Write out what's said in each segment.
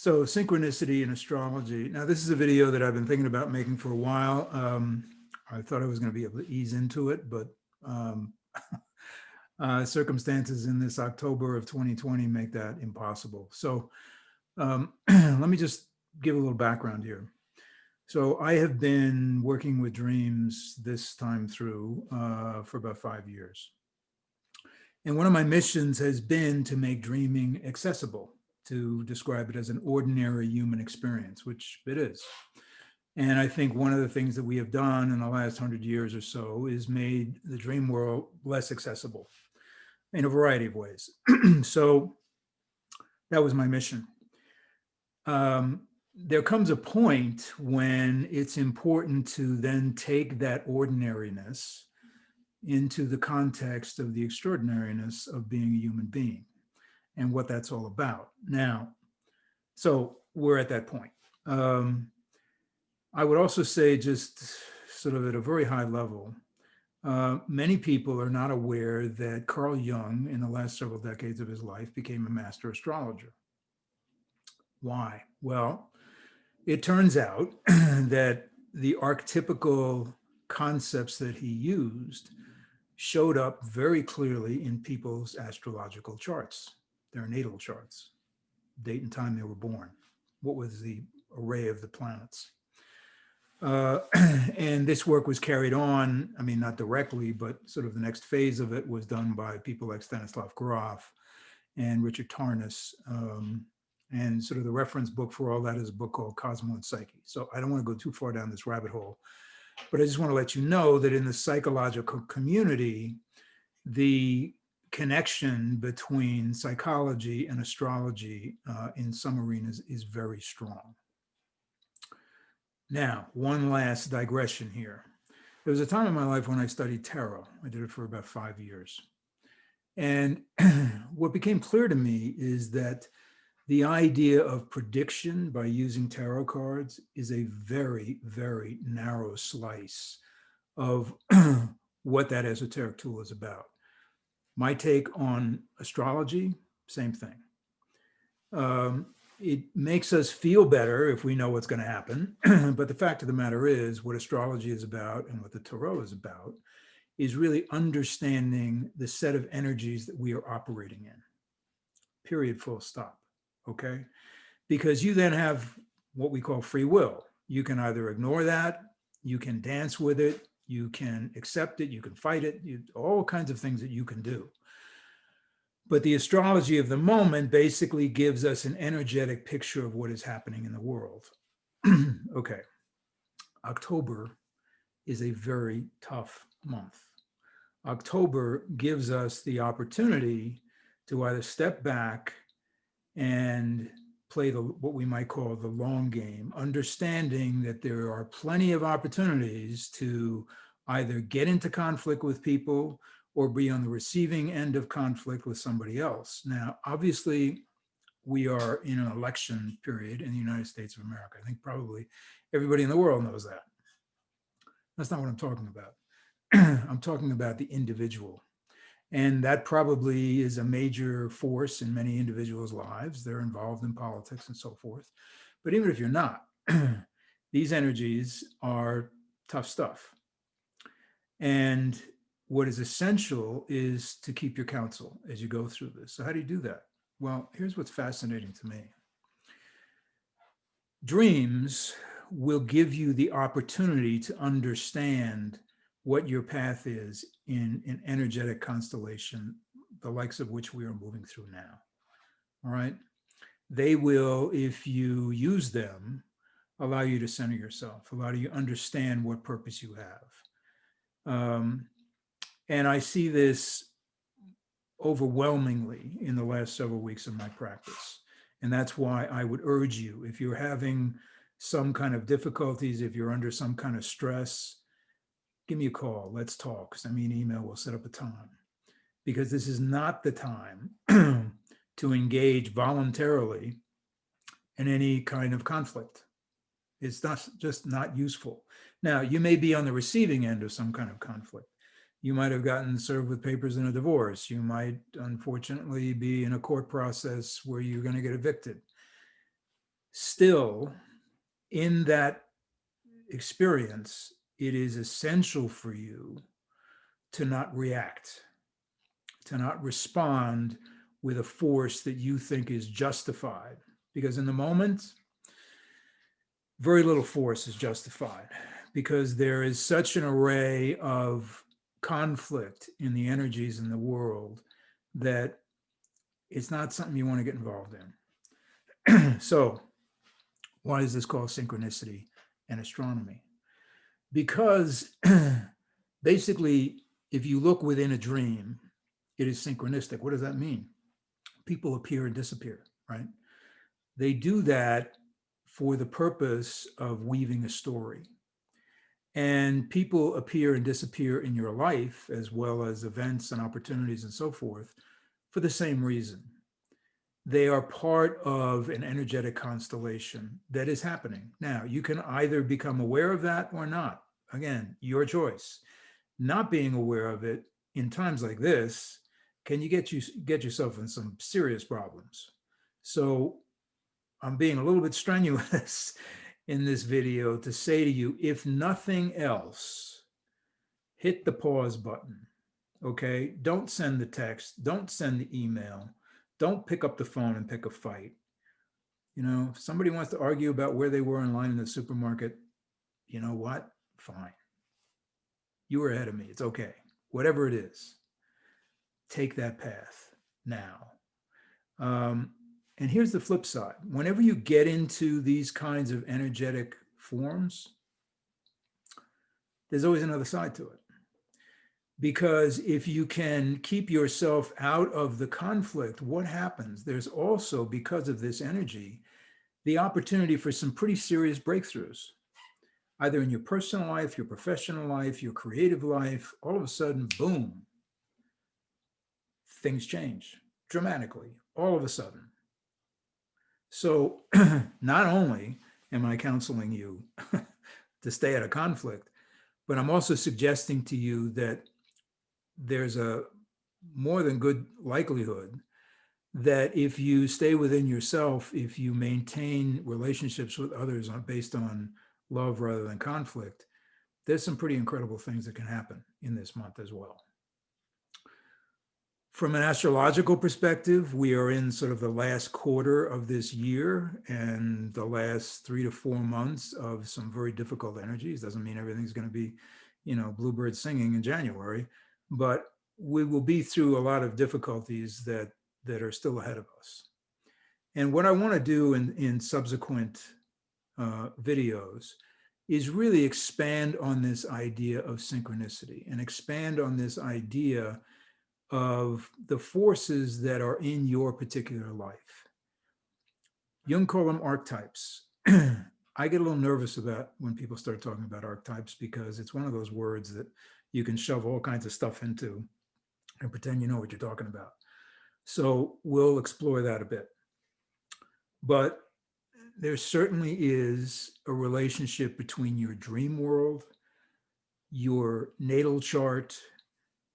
So synchronicity and astrology. Now, this is a video that I've been thinking about making for a while. I thought I was going to be able to ease into it, but um, circumstances in this October of 2020 make that impossible. So let me just give a little background here. So I have been working with dreams this time through for about 5 years. And one of my missions has been to make dreaming accessible, to describe it as an ordinary human experience, which it is. And I think one of the things that we have done in the last 100 years or so is made the dream world less accessible in a variety of ways. So that was my mission. There comes a point when it's important to then take that ordinariness into the context of the extraordinariness of being a human being and what that's all about. Now, so we're at that point. I would also say, just sort of at a very high level, many people are not aware that Carl Jung, in the last several decades of his life, became a master astrologer. Why? Well, it turns out that the archetypical concepts that he used showed up very clearly in people's astrological charts, their natal charts, date and time they were born, what was the array of the planets. And this work was carried on, I mean, not directly, but sort of the next phase of it was done by people like Stanislav Grof and Richard Tarnas. And sort of the reference book for all that is a book called Cosmo and Psyche. So I don't want to go too far down this rabbit hole, but I just want to let you know that in the psychological community, the connection between psychology and astrology in some arenas is very strong. Now, one last digression here. There was a time in my life when I studied tarot. I did it for about 5 years. And what became clear to me is that the idea of prediction by using tarot cards is a very, very narrow slice of what that esoteric tool is about. My take on astrology, same thing. It makes us feel better if we know what's going to happen. But the fact of the matter is, what astrology is about and what the tarot is about is really understanding the set of energies that we are operating in. Period, full stop. Okay? Because you then have what we call free will. You can either ignore that, you can dance with it, you can accept it, you can fight it, all kinds of things that you can do. But the astrology of the moment basically gives us an energetic picture of what is happening in the world. Okay, October is a very tough month. October gives us the opportunity to either step back and play what we might call the long game, understanding that there are plenty of opportunities to either get into conflict with people or be on the receiving end of conflict with somebody else. Now, obviously, we are in an election period in the United States of America. I think probably everybody in the world knows that. That's not what I'm talking about. I'm talking about the individual. And that probably is a major force in many individuals' lives. They're involved in politics and so forth. But even if you're not, these energies are tough stuff. And what is essential is to keep your counsel as you go through this. So how do you do that? Well, here's what's fascinating to me. Dreams will give you the opportunity to understand what your path is in an energetic constellation, the likes of which we are moving through now. All right. They will, if you use them, allow you to center yourself, allow you to understand what purpose you have. And I see this overwhelmingly in the last several weeks of my practice. And that's why I would urge you, if you're having some kind of difficulties, if you're under some kind of stress, give me a call. Let's talk. Send me an email. We'll set up a time. Because this is not the time to engage voluntarily in any kind of conflict. It's not just not useful. Now, you may be on the receiving end of some kind of conflict. You might have gotten served with papers in a divorce. You might, unfortunately, be in a court process where you're going to get evicted. Still, in that experience, it is essential for you to not react, to not respond with a force that you think is justified. Because in the moment, very little force is justified, because there is such an array of conflict in the energies in the world that it's not something you want to get involved in. So, why is this called synchronicity and astronomy? Because basically, if you look within a dream, it is synchronistic. What does that mean? People appear and disappear, right? They do that for the purpose of weaving a story. And people appear and disappear in your life, as well as events and opportunities and so forth, for the same reason. They are part of an energetic constellation that is happening. Now, you can either become aware of that or not. Again, your choice. Not being aware of it in times like this, can you get yourself in some serious problems? So I'm being a little bit strenuous in this video to say to you, if nothing else, hit the pause button. Okay, don't send the text, don't send the email, don't pick up the phone and pick a fight. You know, if somebody wants to argue about where they were in line in the supermarket, you know what? Fine. You were ahead of me. It's okay. Whatever it is, take that path now. And here's the flip side. Whenever you get into these kinds of energetic forms, there's always another side to it. Because if you can keep yourself out of the conflict, what happens? There's also, because of this energy, the opportunity for some pretty serious breakthroughs, either in your personal life, your professional life, your creative life. All of a sudden, boom, things change dramatically, all of a sudden. So not only am I counseling you to stay out of conflict, but I'm also suggesting to you that there's a more than good likelihood that if you stay within yourself, if you maintain relationships with others based on love rather than conflict, there's some pretty incredible things that can happen in this month as well. From an astrological perspective, we are in sort of the last quarter of this year and the last 3 to 4 months of some very difficult energies. Doesn't mean everything's going to be, you know, bluebirds singing in January, but we will be through a lot of difficulties that are still ahead of us. And what I want to do in subsequent videos is really expand on this idea of synchronicity and expand on this idea of the forces that are in your particular life. Jung called them archetypes. I get a little nervous about when people start talking about archetypes because it's one of those words that you can shove all kinds of stuff into and pretend you know what you're talking about. So we'll explore that a bit. But there certainly is a relationship between your dream world, your natal chart,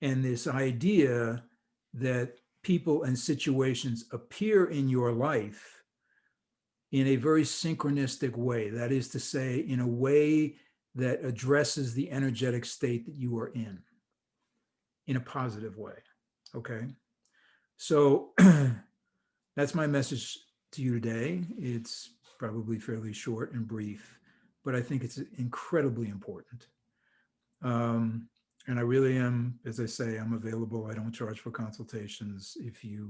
and this idea that people and situations appear in your life in a very synchronistic way. That is to say, in a way that addresses the energetic state that you are in a positive way. Okay. So that's my message to you today. It's probably fairly short and brief, but I think it's incredibly important. And I really am, as I say, I'm available. I don't charge for consultations. If you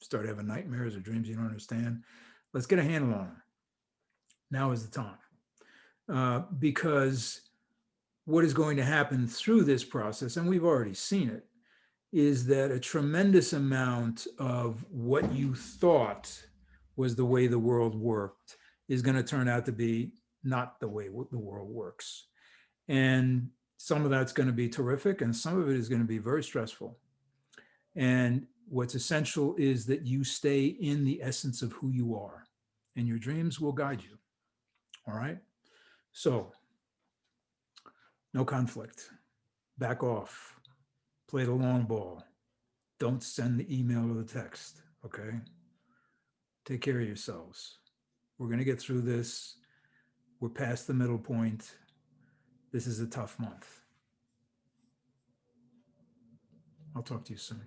start having nightmares or dreams you don't understand, let's get a handle on them. Now is the time. Because what is going to happen through this process, and we've already seen it, is that a tremendous amount of what you thought was the way the world worked is going to turn out to be not the way the world works. And some of that's going to be terrific, and some of it is going to be very stressful. And what's essential is that you stay in the essence of who you are, and your dreams will guide you. All right? So, no conflict. Back off. Play the long ball. Don't send the email or the text. Okay? Take care of yourselves. We're going to get through this. We're past the middle point. This is a tough month. I'll talk to you soon.